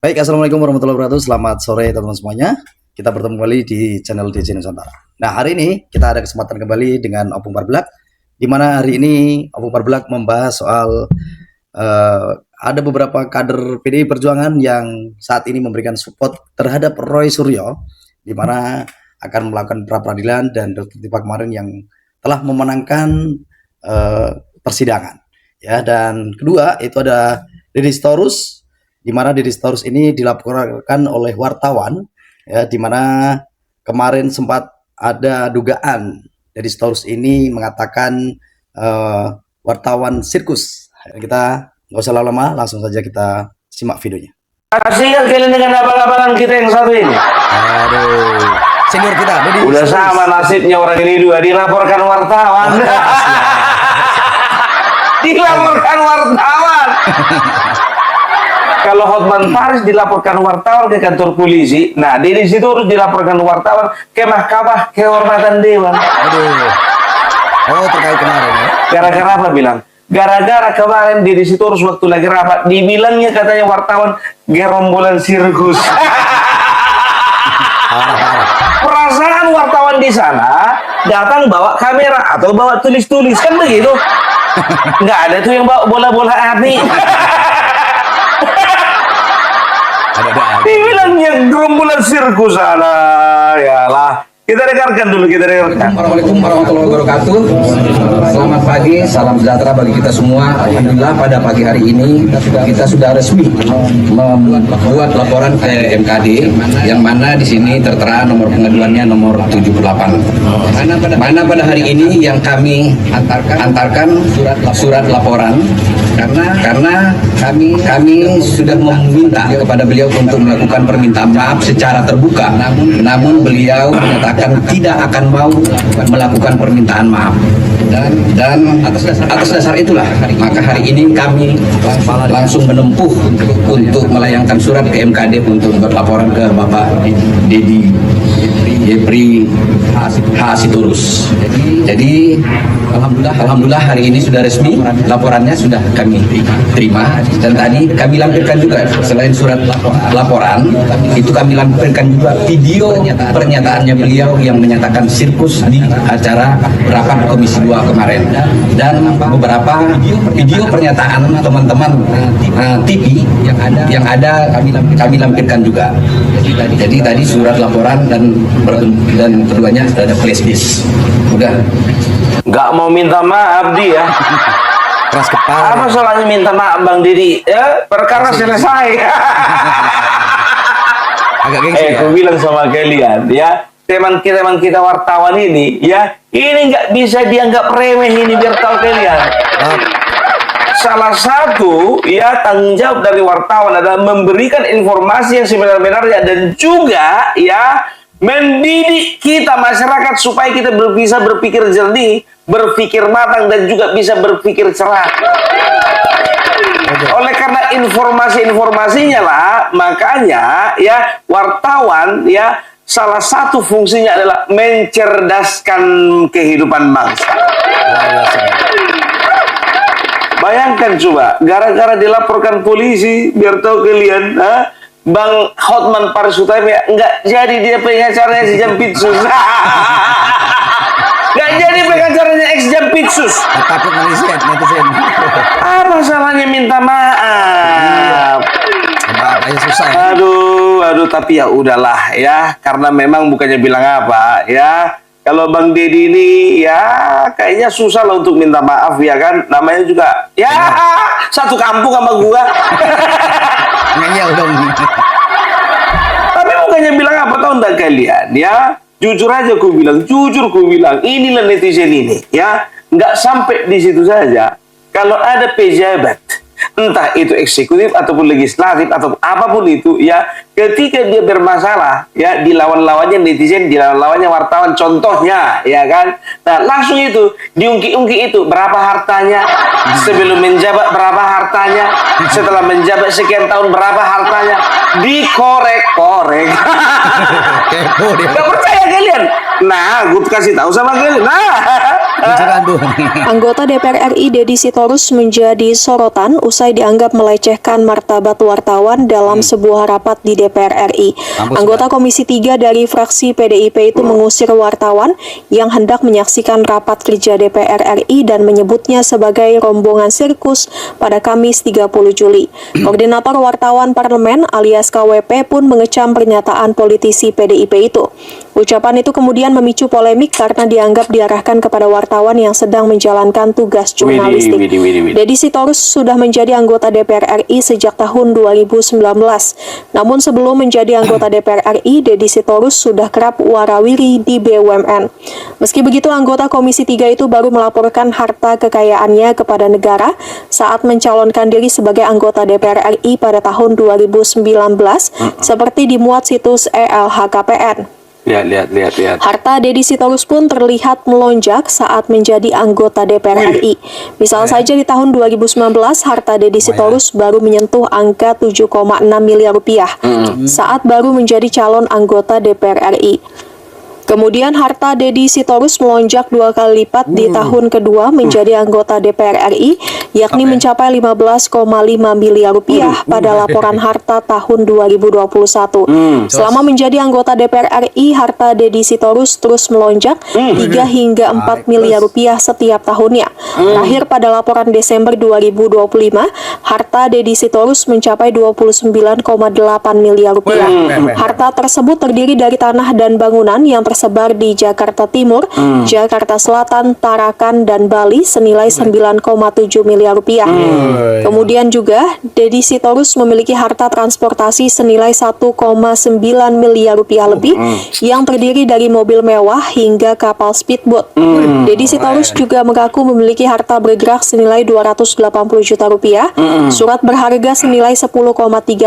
Baik, assalamualaikum warahmatullahi wabarakatuh. Selamat sore teman-teman semuanya. Kita bertemu kembali di channel DJ Nusantara. Nah, hari ini kita ada kesempatan kembali dengan Opung Parblak, di mana hari ini Opung Parblak membahas soal ada beberapa kader PDI Perjuangan yang saat ini memberikan support terhadap Roy Suryo, di mana akan melakukan pra peradilan dan Dr. Tipa kemarin yang telah memenangkan persidangan. Ya, dan kedua itu ada Deddy Sitorus, di mana Deddy Sitorus ini dilaporkan oleh wartawan, ya, di mana kemarin sempat ada dugaan Deddy Sitorus ini mengatakan wartawan sirkus. Kita nggak usah lama-lama, langsung saja kita simak videonya. Kasihkan kalian dengan abang-abangan kita yang satu ini. Aduh, senior kita Deddy udah Sitorus. sama nasibnya orang ini dua, dilaporkan wartawan. Dilaporkan wartawan. Kalau Hotman Paris dilaporkan wartawan ke kantor polisi, nah Deddy Sitorus dilaporkan wartawan ke Mahkamah Kehormatan Dewan. Aduh. Oh, terkait kemarin ya. Gara-gara apa bilang? Gara-gara kemarin Deddy Sitorus waktu lagi rapat, dibilangnya katanya wartawan gerombolan sirkus. Perasaan wartawan di sana datang bawa kamera atau bawa tulis-tulis, kan begitu? Nggak ada tuh yang bawa bola-bola api. Dibilangnya gerombolan sirkus sana, ya lah. Kita dengarkan dulu, kita dengarkan. Assalamualaikum warahmatullahi wabarakatuh. Selamat pagi, salam sejahtera bagi kita semua. Alhamdulillah pada pagi hari ini kita sudah resmi membuat laporan ke MKD, yang mana di sini tertera nomor pengaduannya nomor 78. Mana pada hari ini yang kami antarkan surat laporan karena kami sudah meminta kepada beliau untuk melakukan permintaan maaf secara terbuka. Namun beliau menyatakan tidak akan mau melakukan permintaan maaf, dan atas dasar itulah maka hari ini kami langsung menempuh untuk melayangkan surat ke MKD untuk berlaporan ke Bapak Deddy Sitorus. Jadi alhamdulillah hari ini sudah resmi, laporannya sudah kami terima, dan tadi kami lampirkan juga selain surat laporan itu kami lampirkan juga video pernyataannya beliau yang menyatakan sirkus di acara rapat Komisi 2 kemarin, dan beberapa video pernyataan teman-teman TV yang ada kami lampirkan juga. Jadi tadi surat laporan dan keduanya ada flash disk. Udah. Nggak mau minta maaf dia. Keras kepala. Apa salahnya minta maaf Bang Deddy? Ya, perkara selesai. Agak gengsi ya. Aku bilang sama kalian, ya, teman kita wartawan ini, ya, ini nggak bisa dianggap remeh ini, biar tahu kalian. Salah satu, ya, tanggung jawab dari wartawan adalah memberikan informasi yang sebenar-benarnya dan juga, ya, mendidik kita masyarakat supaya kita bisa berpikir jernih, berpikir matang, dan juga bisa berpikir cerah. Oleh karena informasi-informasinya lah, makanya ya wartawan ya salah satu fungsinya adalah mencerdaskan kehidupan bangsa. Bayangkan coba, gara-gara dilaporkan polisi, biar tahu kalian, Bang Hotman Paris Hutami nggak jadi dia pengacaranya si Jampitsus. Nggak jadi pengacaranya ex Jampitsus. Takut netizen. Apa salahnya minta maaf? Maaf aja susah ya. Aduh, tapi ya udahlah ya, karena memang bukannya bilang apa ya. Kalau Bang Deddy ini ya kayaknya susah lah untuk minta maaf ya kan. Namanya juga ya satu kampung sama gua. Ngeyel dong. Tapi bukannya bilang apa, tahu enggak kalian ya? Jujur aja ku bilang, inilah netizen ini ya. Nggak sampai di situ saja. Kalau ada pejabat, entah itu eksekutif ataupun legislatif atau apapun itu ya, ketika dia bermasalah ya, dilawan-lawannya netizen, dilawan-lawannya wartawan, contohnya ya kan, nah langsung itu diungkit-ungkit itu berapa hartanya sebelum menjabat, berapa hartanya setelah menjabat sekian tahun, berapa hartanya, dikorek-korek. Gak percaya kalian? Nah, gue kasih tahu sama kalian. Nah, Anggota DPR RI Deddy Sitorus menjadi sorotan usai dianggap melecehkan martabat wartawan dalam sebuah rapat di DPR RI. Anggota Komisi 3 dari fraksi PDIP itu mengusir wartawan yang hendak menyaksikan rapat kerja DPR RI dan menyebutnya sebagai rombongan sirkus pada Kamis 30 Juli. Koordinator Wartawan Parlemen alias KWP pun mengecam pernyataan politisi PDIP itu. Ucapan itu kemudian memicu polemik karena dianggap diarahkan kepada wartawan yang sedang menjalankan tugas jurnalistik. Deddy Sitorus sudah menjadi anggota DPR RI sejak tahun 2019. Namun sebelum menjadi anggota DPR RI, Deddy Sitorus sudah kerap warawiri di BUMN. Meski begitu, anggota Komisi 3 itu baru melaporkan harta kekayaannya kepada negara saat mencalonkan diri sebagai anggota DPR RI pada tahun 2019, seperti dimuat situs ELHKPN. Lihat. Harta Deddy Sitorus pun terlihat melonjak saat menjadi anggota DPR RI. Misal saja di tahun 2019, harta Deddy Sitorus baru menyentuh angka 7,6 miliar rupiah saat baru menjadi calon anggota DPR RI. Kemudian harta Deddy Sitorus melonjak 2 kali lipat di tahun kedua menjadi anggota DPR RI, yakni mencapai 15,5 miliar rupiah pada laporan harta tahun 2021. Selama menjadi anggota DPR RI, harta Deddy Sitorus terus melonjak 3 hingga 4 miliar rupiah setiap tahunnya. Terakhir pada laporan Desember 2025, harta Deddy Sitorus mencapai 29,8 miliar rupiah. Harta tersebut terdiri dari tanah dan bangunan yang tersebar di Jakarta Timur, Jakarta Selatan, Tarakan, dan Bali senilai 9,7 miliar rupiah. Kemudian juga, Deddy Sitorus memiliki harta transportasi senilai 1,9 miliar rupiah lebih yang terdiri dari mobil mewah hingga kapal speedboat. Deddy Sitorus juga mengaku memiliki harta bergerak senilai 280 juta rupiah, surat berharga senilai 10,3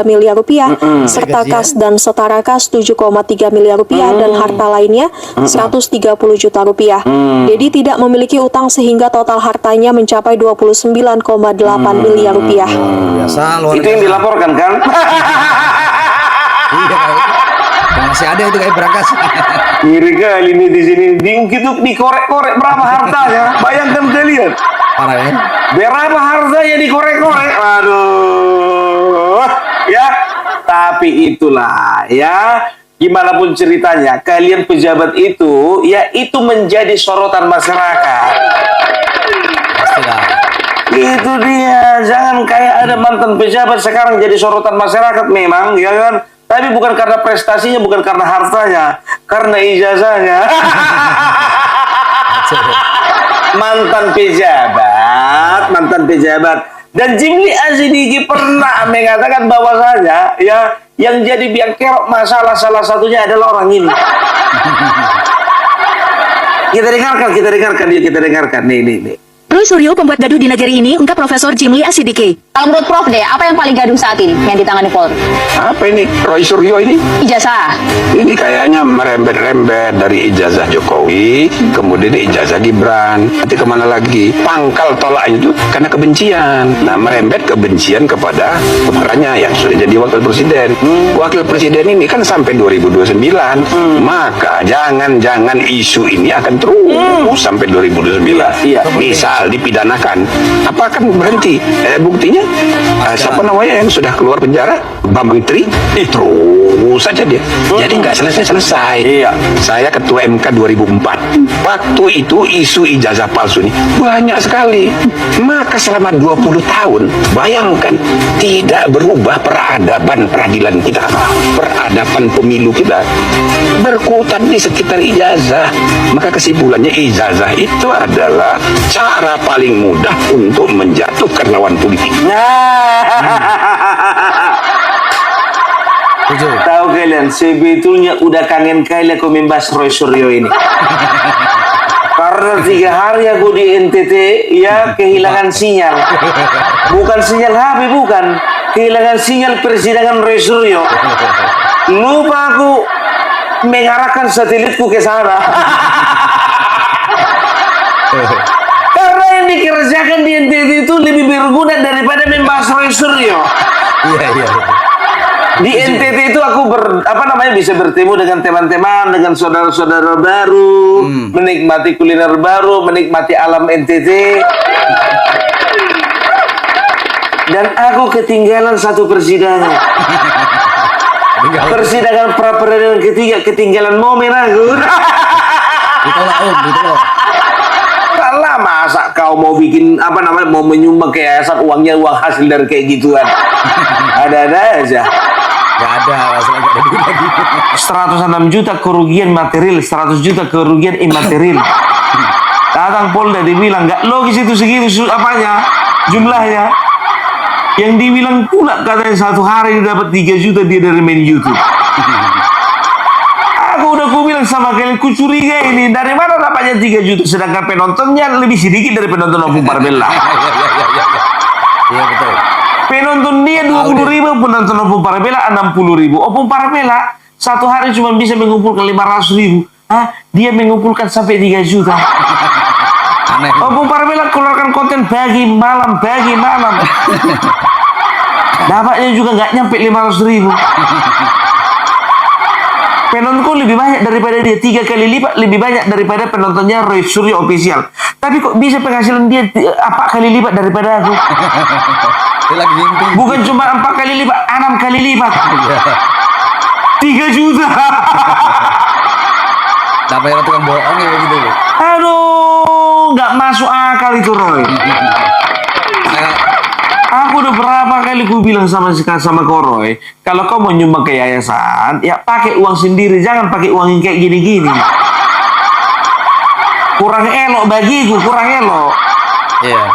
miliar rupiah, serta kas dan setara kas 7,3 miliar rupiah dan harta lainnya 130 juta rupiah. Deddy tidak memiliki utang sehingga total hartanya mencapai 29,8 miliar rupiah. Biasa, luar Itu yang biasa. dilaporkan kan? Iya, masih ada itu kayak berangkas. Ngiri kali ini di sini. Dikorek-korek berapa hartanya? Bayangkan kalian. Parah ya. Berapa hartanya dikorek-korek? Aduh. Ya, tapi itulah ya. Gimana pun ceritanya, kalian pejabat itu, ya itu menjadi sorotan masyarakat. Pastilah. Itu dia, jangan kayak ada mantan pejabat sekarang jadi sorotan masyarakat memang, ya kan? Tapi bukan karena prestasinya, bukan karena hartanya, karena ijazahnya. mantan pejabat. Dan Jimli Azidiki pernah mengatakan bahwasanya, ya yang jadi biang kerok masalah salah satunya adalah orang ini. Kita dengarkan nih. Roy Suryo, pembuat gaduh di negeri ini, ungkap Profesor Jimli Asidiki. Kalau menurut Prof deh, apa yang paling gaduh saat ini yang ditangani Polri? Apa ini? Roy Suryo ini? Ijazah. Ini kayaknya merembet-rembet dari ijazah Jokowi, kemudian ijazah Gibran. Nanti kemana lagi? Pangkal tolaknya itu karena kebencian. Nah, merembet kebencian kepada putranya yang sudah jadi wakil presiden. Wakil presiden ini kan sampai 2029. Maka jangan-jangan isu ini akan terus sampai 2029. Iya. Misal dipidanakan, apa akan berhenti? Buktinya siapa namanya yang sudah keluar penjara? Bambang Tri, terus saja dia. Jadi nggak selesai. Iya. Saya ketua MK 2004. Waktu itu isu ijazah palsu ini banyak sekali. Maka selama 20 tahun, bayangkan tidak berubah peradaban peradilan kita, peradaban pemilu kita berkutat di sekitar ijazah. Maka kesimpulannya ijazah itu adalah cara paling mudah untuk menjatuhkan lawan politik. Tahu kalian, sebetulnya udah kangen kali aku membahas Roy Suryo ini. Karena 3 hari aku di NTT, ya kehilangan sinyal. Bukan sinyal HP, bukan. Kehilangan sinyal persidangan Roy Suryo. Lupa aku mengarahkan satelitku ke sana. Karena yang dikerjakan di NTT itu lebih berguna daripada membahas Roy Suryo. Iya. Di NTT itu aku bisa bertemu dengan teman-teman, dengan saudara-saudara baru, menikmati kuliner baru, menikmati alam NTT. Dan aku ketinggalan satu persidangan. Persidangan pra peradilan ketiga, ketinggalan momen aku. Ditolak Om, ditolak. Kalah, masa kau mau bikin mau menyumbang ke yayasan, uangnya uang hasil dari kayak gituan. Ada-ada aja. Gak ada, masalah gak ada duit lagi. 106 juta kerugian material, 100 juta kerugian imaterial. Datang Polda dibilang nggak logis itu segitu jumlahnya. Yang dibilang pula katanya satu hari dapat 3 juta dia dari main YouTube. Aku bilang sama kalian, kucuriga ini dari mana dapatnya 3 juta sedangkan penontonnya lebih sedikit dari penonton Opung Parbella. Iya betul. Penonton dia 20.000, penonton Opung Parbella 60.000. Opung Parbella satu hari cuma bisa mengumpulkan 500.000. Dia mengumpulkan sampai 3 juta. Aneh. Opung Parbella keluarkan konten pagi malam. Dapatnya juga nggak nyampe 500.000. Penontonku lebih banyak daripada dia, 3 kali lipat lebih banyak daripada penontonnya Roy Suryo official. Tapi kok bisa penghasilan dia 4 kali lipat daripada aku? Dia lagi mimpi. Bukan cuma 4 kali lipat, 6 kali lipat. 3 juta. Namanya tukang bohong ya begitu. Aduh, nggak masuk akal itu Roy. Aku udah berapa kali ku bilang sama kau Roy, kalau kau mau nyumbang ke yayasan, ya pakai uang sendiri, jangan pakai uang yang kayak gini-gini. Kurang elok bagiku, kurang elok. Iya.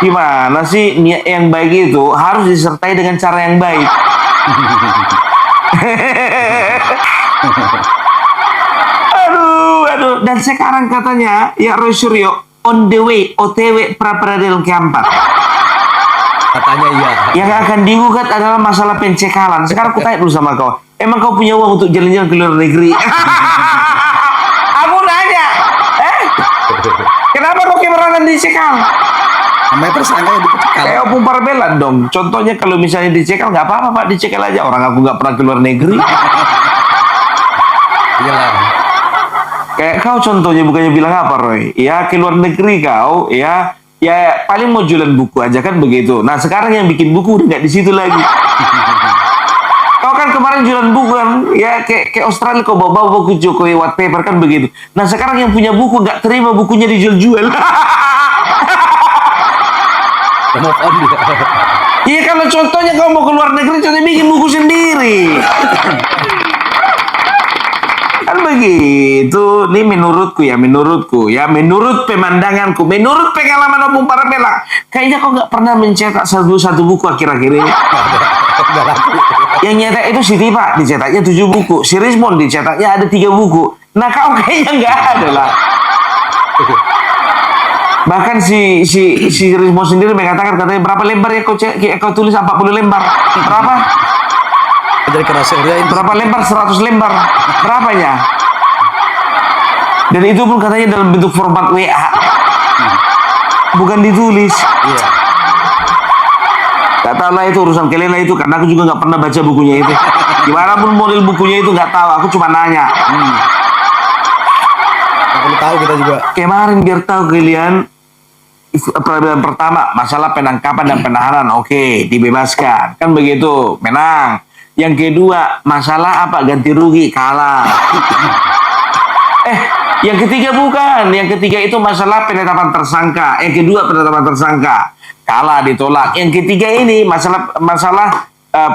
Gimana sih niat yang baik itu harus disertai dengan cara yang baik. aduh. Dan sekarang katanya ya Roy Suryo on the way, OTW pra peradilan keempat. Katanya iya. Yang akan digugat adalah masalah pencekalan. Sekarang aku tanya dulu sama kau, emang kau punya uang untuk jalan-jalan ke luar negeri? Aku nanya, kenapa kau keberangan dicekal? Namanya tersangka yang dicekal. Kayak Opung Parbella dong. Contohnya kalau misalnya dicekal, nggak apa-apa Pak, dicekal aja. Orang aku nggak pernah ke luar negeri. Iyalah. Kayak kau contohnya bukannya bilang apa Roy? Ya ke luar negeri kau, ya paling mau jualan buku aja kan begitu. Nah sekarang yang bikin buku udah nggak di situ lagi. Kau kan kemarin jualan buku kan, ya ke Australia kau bawa buku Jokowi white paper kan begitu. Nah sekarang yang punya buku nggak terima bukunya dijual-jual. Move on dia. Iya kalau contohnya kau mau ke luar negeri, contohnya bikin buku sendiri. Kan begitu. Ini menurutku, menurut pemandanganku, menurut pengalaman Opung Parbella, kayaknya kau nggak pernah mencetak satu buku akhir-akhir ini. Yang nyetak itu si Tipa, dicetaknya 7 buku. Si Rismon dicetaknya ada 3 buku. Nah kau kayaknya nggak ada lah. Bahkan si Rismon sendiri mengatakan katanya berapa lembar ya kau tulis 40 lembar. Berapa? Jadi kerasurin. Berapa lembar? 100 lembar. Berapanya? Dan itu pun katanya dalam bentuk format WA. Bukan ditulis. Iya. Gak tahu lah itu urusan kalian lah itu, karena aku juga nggak pernah baca bukunya itu. Gimana pun model bukunya itu nggak tahu. Aku cuma nanya. Nggak perlu tahu kita juga. Kemarin biar tahu kalian. Peradilan pertama masalah penangkapan dan penahanan, oke, dibebaskan kan begitu, menang. Yang kedua masalah ganti rugi, kalah. Yang ketiga bukan, yang ketiga itu masalah penetapan tersangka. Yang kedua penetapan tersangka, kalah, ditolak. Yang ketiga ini masalah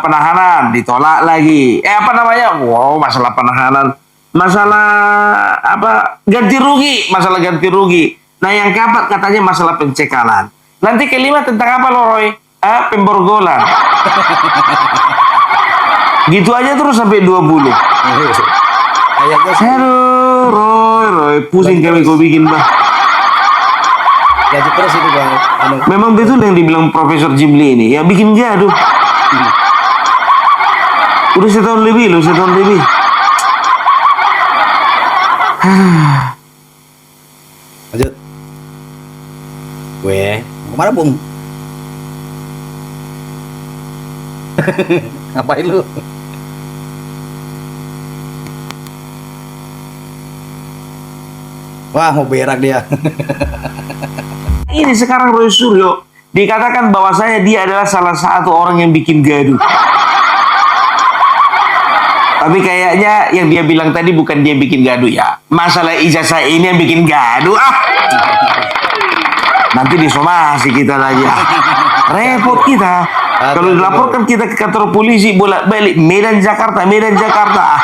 penahanan, ditolak lagi. Masalah penahanan, masalah ganti rugi, masalah ganti rugi. Nah yang keempat katanya masalah pencekalan. Nanti kelima tentang apa loh Roy? Pemborgolan. Gitu aja terus sampai 20. Kayaknya sih. Aduh, Roy, pusing kami kau bikin bah. Lanjut terus itu Bang. Memang betul yang dibilang Profesor Jimli ini, ya bikin gaduh. Udah setahun lebih. Lanjut. Gue kemana Bung? Ngapain lu? Wah, mau berak dia. Ini sekarang Roy Suryo dikatakan bahwasanya dia adalah salah satu orang yang bikin gaduh. Tapi kayaknya yang dia bilang tadi bukan dia bikin gaduh ya. Masalah ijazah ini yang bikin gaduh. Nanti disomasi kita lagi. Repot kita. Kalau dilaporkan kita ke kantor polisi bolak-balik Medan Jakarta, Medan Jakarta.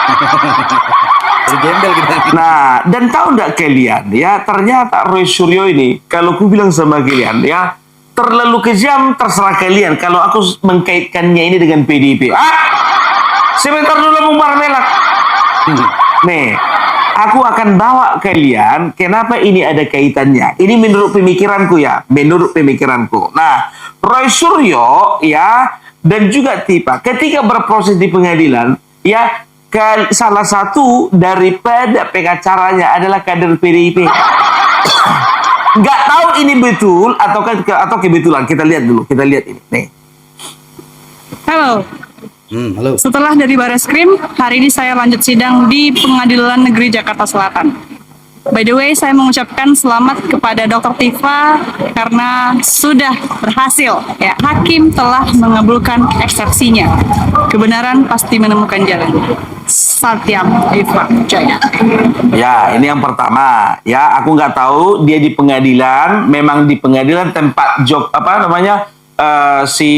Gembel kita. Nah, dan tahu nggak kalian ya, ternyata Roy Suryo ini, kalau aku bilang sama kalian ya, terlalu kejam, terserah kalian. Kalau aku mengkaitkannya ini dengan PDIP. Sebentar dulu Bung Parmelak. Nih, aku akan bawa kalian kenapa ini ada kaitannya. Ini menurut pemikiranku ya, menurut pemikiranku. Nah, Roy Suryo ya, dan juga Tipa, ketika berproses di pengadilan, ya, salah satu daripada pengacaranya adalah kader PDIP. Nggak tahu ini betul atau kebetulan. Kita lihat dulu. Kita lihat ini. Nih. Halo. Halo. Setelah dari Bareskrim, hari ini saya lanjut sidang di Pengadilan Negeri Jakarta Selatan. By the way, saya mengucapkan selamat kepada Dr. Tifa karena sudah berhasil. Ya, hakim telah mengabulkan eksepsinya. Kebenaran pasti menemukan jalan. Satyam Tifa Jaya. Ya, ini yang pertama. Ya, aku nggak tahu dia di pengadilan. Memang di pengadilan tempat si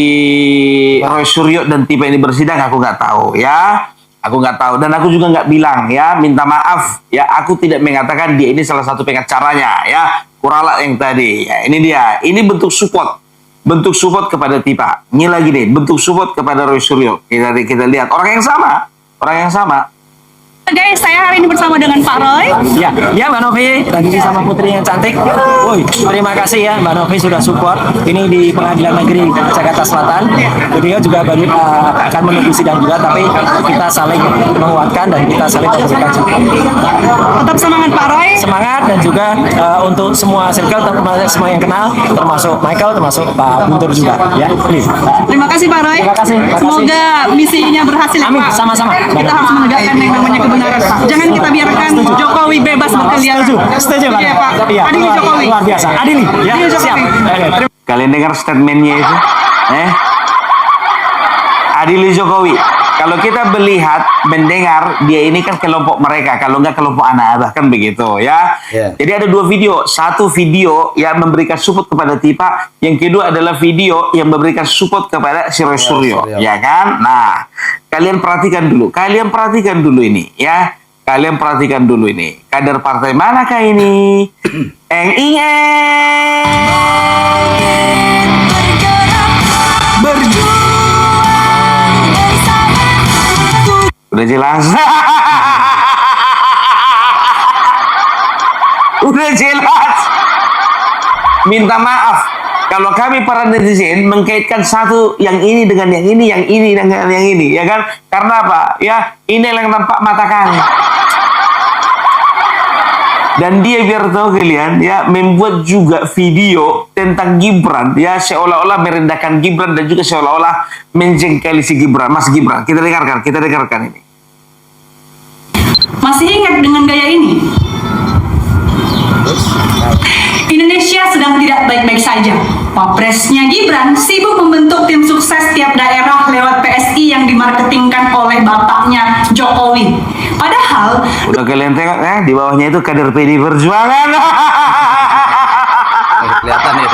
Roy Suryo dan Tifa ini bersidang. Aku nggak tahu. Ya. Aku nggak tahu, dan aku juga nggak bilang ya, minta maaf ya, aku tidak mengatakan dia ini salah satu pengacaranya ya, Kuralat yang tadi ya, ini dia, ini bentuk support kepada Tifa. Ini lagi nih, bentuk support kepada Roy Suryo. Kita lihat orang yang sama. Guys, saya hari ini bersama dengan Pak Roy. Ya Mbak Novi, lagi sama putri yang cantik. Woi, terima kasih ya Mbak Novi sudah support. Ini di Pengadilan Negeri Jakarta Selatan. Beliau juga akan menuju sidang juga, tapi kita saling menguatkan dan kita saling memberikan support. Tetap semangat Pak Roy. Semangat, dan juga untuk semua circle, semua yang kenal, termasuk Michael, termasuk Pak Guntur juga. Ya, Terima kasih Pak Roy. Terima kasih. Semoga misinya berhasil. Amin, Pak. sama-sama. Kita harus menegakkan yang namanya kebenaran. Jangan kita biarkan Jokowi bebas berkeliaran. Setuju Pak. Iya Pak. Iya, Adili Jokowi. luar biasa. Adili. Ya, Adili Jokowi. siap. Kalian dengar statementnya itu? Adili Jokowi. Kalau kita melihat, mendengar, dia ini kan kelompok mereka, kalau nggak kelompok anak abah, kan begitu ya. Yeah. Jadi ada dua video, satu video yang memberikan support kepada Tifa, yang kedua adalah video yang memberikan support kepada si Roy Suryo, ya kan? Nah, kalian perhatikan dulu ini ya. Kalian perhatikan dulu ini. Kader partai manakah ini? Udah jelas. Udah jelas. Minta maaf kalau kami para netizen mengkaitkan satu yang ini dengan yang ini, yang ini dengan yang ini, ya kan? Karena apa? Ya, ini yang nampak mata kami. Dan dia, biar tahu kalian ya, membuat juga video tentang Gibran ya, seolah-olah merendahkan Gibran dan juga seolah-olah menjengkeli si Gibran, Mas Gibran. Kita dengarkan ini. Masih ingat dengan gaya ini? Indonesia sedang tidak baik-baik saja. Wapresnya Gibran sibuk membentuk tim sukses tiap daerah lewat PSI yang dimarketingkan oleh bapaknya Jokowi. Padahal udah kalian tengok di bawahnya itu kader PD Perjuangan. Kelihatan ya.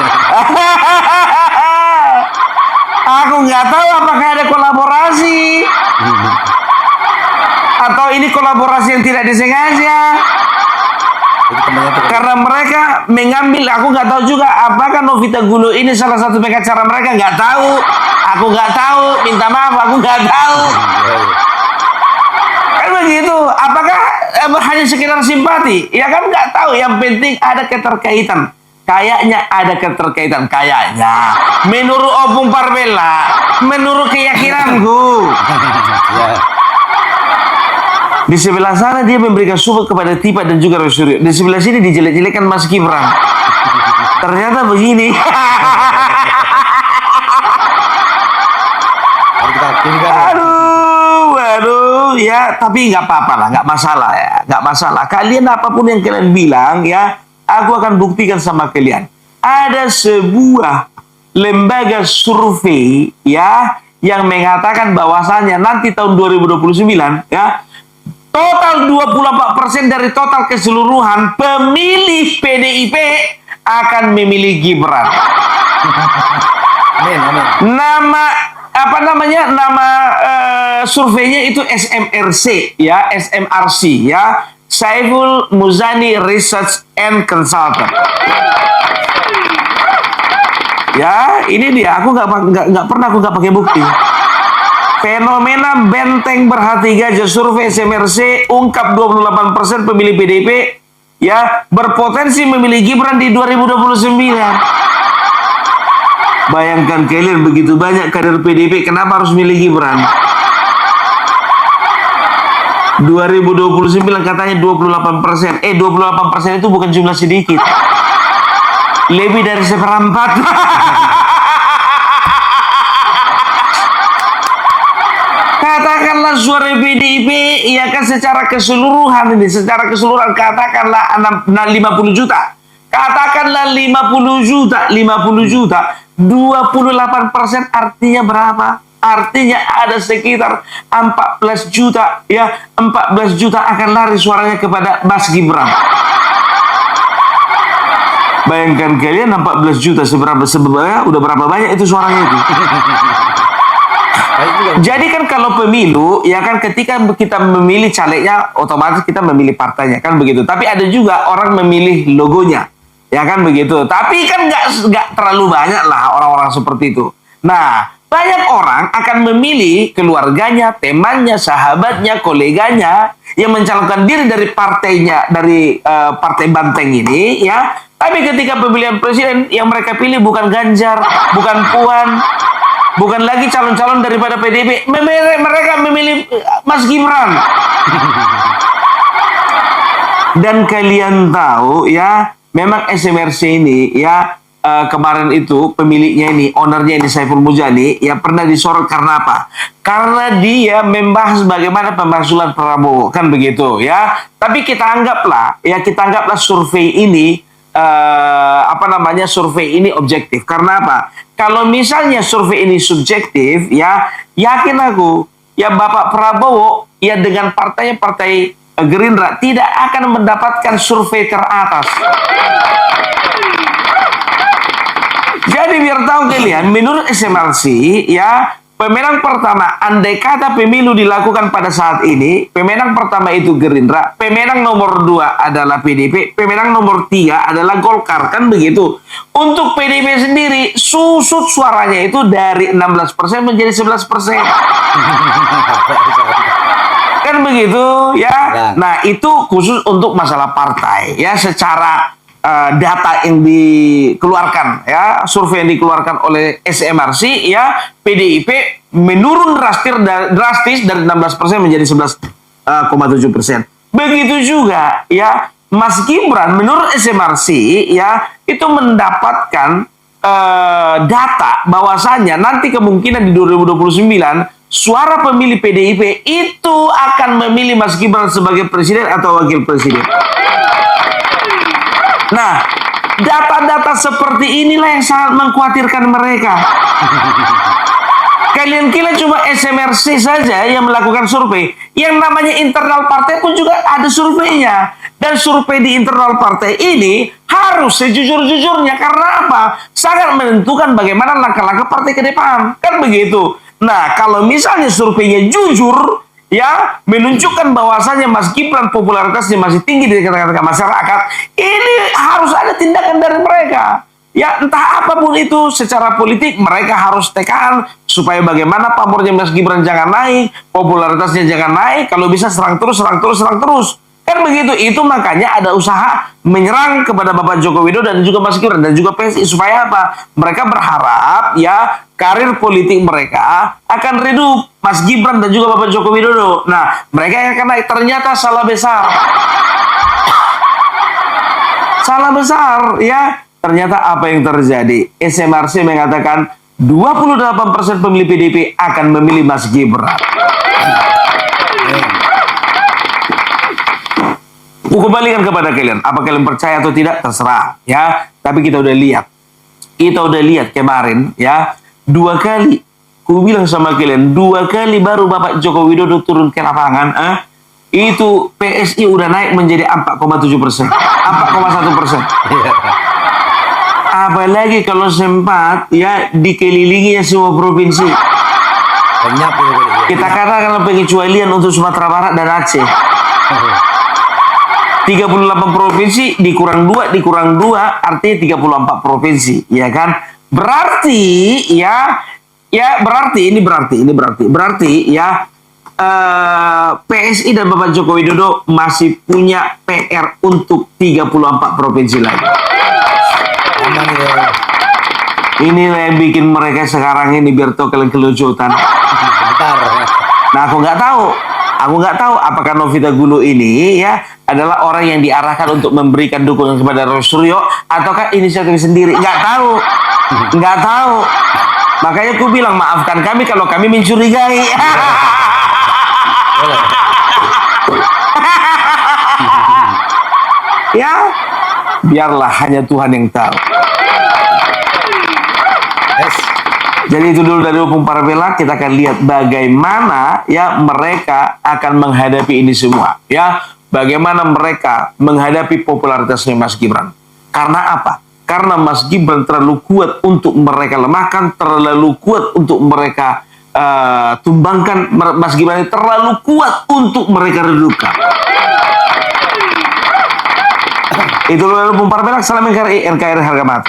Aku nggak tahu apakah ada kolaborasi atau ini kolaborasi yang tidak disengaja. Karena mereka mengambil, aku nggak tahu juga apakah Novita Gulu ini salah satu pengacara mereka, nggak tahu. Aku nggak tahu, minta maaf, aku nggak tahu. Kan begitu. Apakah hanya sekedar simpati? Ya kan nggak tahu. Yang penting ada keterkaitan. Kayaknya ada keterkaitan, kayaknya. Menurut Opung Parmela, menurut keyakinanku. Di sebelah sana dia memberikan support kepada Tifa dan juga Roy Suryo. Di sebelah sini dijelek-jelekan Mas Gibran. Ternyata begini. Aduh, ya, tapi nggak apa-apa lah, nggak masalah ya, nggak masalah. Kalian apapun yang kalian bilang ya, aku akan buktikan sama kalian. Ada sebuah lembaga survei ya yang mengatakan bahwasannya nanti tahun 2029 ya, total 24% dari total keseluruhan pemilih PDIP akan memilih Gibran. Amin, amin. Nama apa namanya? Nama surveinya itu SMRC ya, SMRC ya, Saiful Muzani Research and Consultant. Ya, ini dia. Aku nggak pernah pakai bukti. Fenomena benteng berhati gajah, survei SMRC ungkap 28% pemilih PDIP ya berpotensi memilih Gibran di 2029. Bayangkan kalian, begitu banyak kader PDIP, kenapa harus milih Gibran? 2029 katanya 28%. 28% itu bukan jumlah sedikit. Lebih dari seperempat. Katakanlah suara PDIP ya kan secara keseluruhan ini, secara keseluruhan katakanlah 50 juta. Katakanlah 50 juta, 28% artinya berapa? Artinya ada sekitar 14 juta ya, 14 juta akan lari suaranya kepada Mas Gibran. Bayangkan kalian 14 juta sebenarnya udah berapa banyak itu suaranya itu. Jadi kan kalau pemilu ya kan ketika kita memilih calegnya otomatis kita memilih partainya kan begitu. Tapi ada juga orang memilih logonya. Ya kan begitu. Tapi kan nggak terlalu banyak lah orang-orang seperti itu. Nah, banyak orang akan memilih keluarganya, temannya, sahabatnya, koleganya yang mencalonkan diri dari partainya, dari partai banteng ini ya. Tapi ketika pemilihan presiden yang mereka pilih bukan Ganjar, bukan Puan, bukan lagi calon-calon daripada PDIP, mereka memilih Mas Gibran. Dan kalian tahu ya, memang SMRC ini ya kemarin itu pemiliknya ini, ownernya ini Saiful Muzani ya pernah disorot karena apa? Karena dia membahas bagaimana pemakzulan Prabowo kan begitu ya. Tapi kita anggaplah survei ini survei ini objektif. Karena apa? Kalau misalnya survei ini subjektif ya, yakin aku ya Bapak Prabowo ya dengan partai Gerindra tidak akan mendapatkan survei teratas. Jadi biar tahu kalian, menurut SMRC ya, pemenang pertama, andai kata pemilu dilakukan pada saat ini, pemenang pertama itu Gerindra, pemenang nomor 2 adalah PDIP, pemenang nomor 3 adalah Golkar, kan begitu. Untuk PDIP sendiri, susut suaranya itu dari 16% menjadi 11%. Kan begitu ya. Nah, itu khusus untuk masalah partai ya, secara data yang dikeluarkan ya, survei yang dikeluarkan oleh SMRC ya, PDIP menurun drastis dari 16% menjadi 11,7%. Begitu juga ya Mas Gibran menurut SMRC ya itu mendapatkan data bahwasannya nanti kemungkinan di 2029 suara pemilih PDIP itu akan memilih Mas Gibran sebagai presiden atau wakil presiden. Nah, data-data seperti inilah yang sangat mengkhawatirkan mereka. Kalian kira cuma SMRC saja yang melakukan survei. Yang namanya internal partai pun juga ada surveinya. Dan survei di internal partai ini harus sejujur-jujurnya. Karena apa? Sangat menentukan bagaimana langkah-langkah partai ke depan. Kan begitu. Nah, kalau misalnya surveinya jujur, ya, menunjukkan bahwasannya Mas Gibran popularitasnya masih tinggi di tengah-tengah masyarakat, ini harus ada tindakan dari mereka. Ya, entah apapun itu secara politik, mereka harus tekan supaya bagaimana pamornya Mas Gibran jangan naik, popularitasnya jangan naik, kalau bisa serang terus. Kan begitu, itu makanya ada usaha menyerang kepada Bapak Joko Widodo dan juga Mas Gibran dan juga PSI supaya apa? Mereka berharap ya karir politik mereka akan redup Mas Gibran dan juga Bapak Joko Widodo. Nah, mereka yang akan naik, ternyata salah besar. Salah besar ya. Ternyata apa yang terjadi? SMRC mengatakan 28% pemilih PDIP akan memilih Mas Gibran. kembalikan kepada kalian. Apa kalian percaya atau tidak terserah ya. Tapi kita udah lihat kemarin ya, 2 kali. Ku bilang sama kalian, 2 kali baru Bapak Joko Widodo turun ke lapangan, itu PSI udah naik menjadi 4,7%, 4,1%. Apalagi kalau sempat ya dikelilinginya semua provinsi. Lenyap itu kali ya. Kita katakan pengecualian untuk Sumatera Barat dan Aceh. 38 provinsi dikurang 2 artinya 34 provinsi, ya kan? Berarti PSI dan Bapak Joko Widodo masih punya PR untuk 34 provinsi lagi. Inilah yang bikin mereka sekarang ini biar tahu kalian kelucutan. Nah, aku nggak tahu apakah Novita Gulu ini ya adalah orang yang diarahkan untuk memberikan dukungan kepada Roy Suryo ataukah inisiatif sendiri. Nggak tahu. Makanya aku bilang maafkan kami kalau kami mencurigai. Ya, biarlah hanya Tuhan yang tahu. Jadi itu dulu dari Opung Parabela. Kita akan lihat bagaimana ya mereka akan menghadapi ini semua. Ya, bagaimana mereka menghadapi popularitasnya Mas Gibran. Karena apa? Karena Mas Gibran terlalu kuat untuk mereka lemahkan, terlalu kuat untuk mereka tumbangkan. Mas Gibran terlalu kuat untuk mereka redupkan. Itu dulu dari Opung Parabela. Salam NKRI, NKRI harga mati.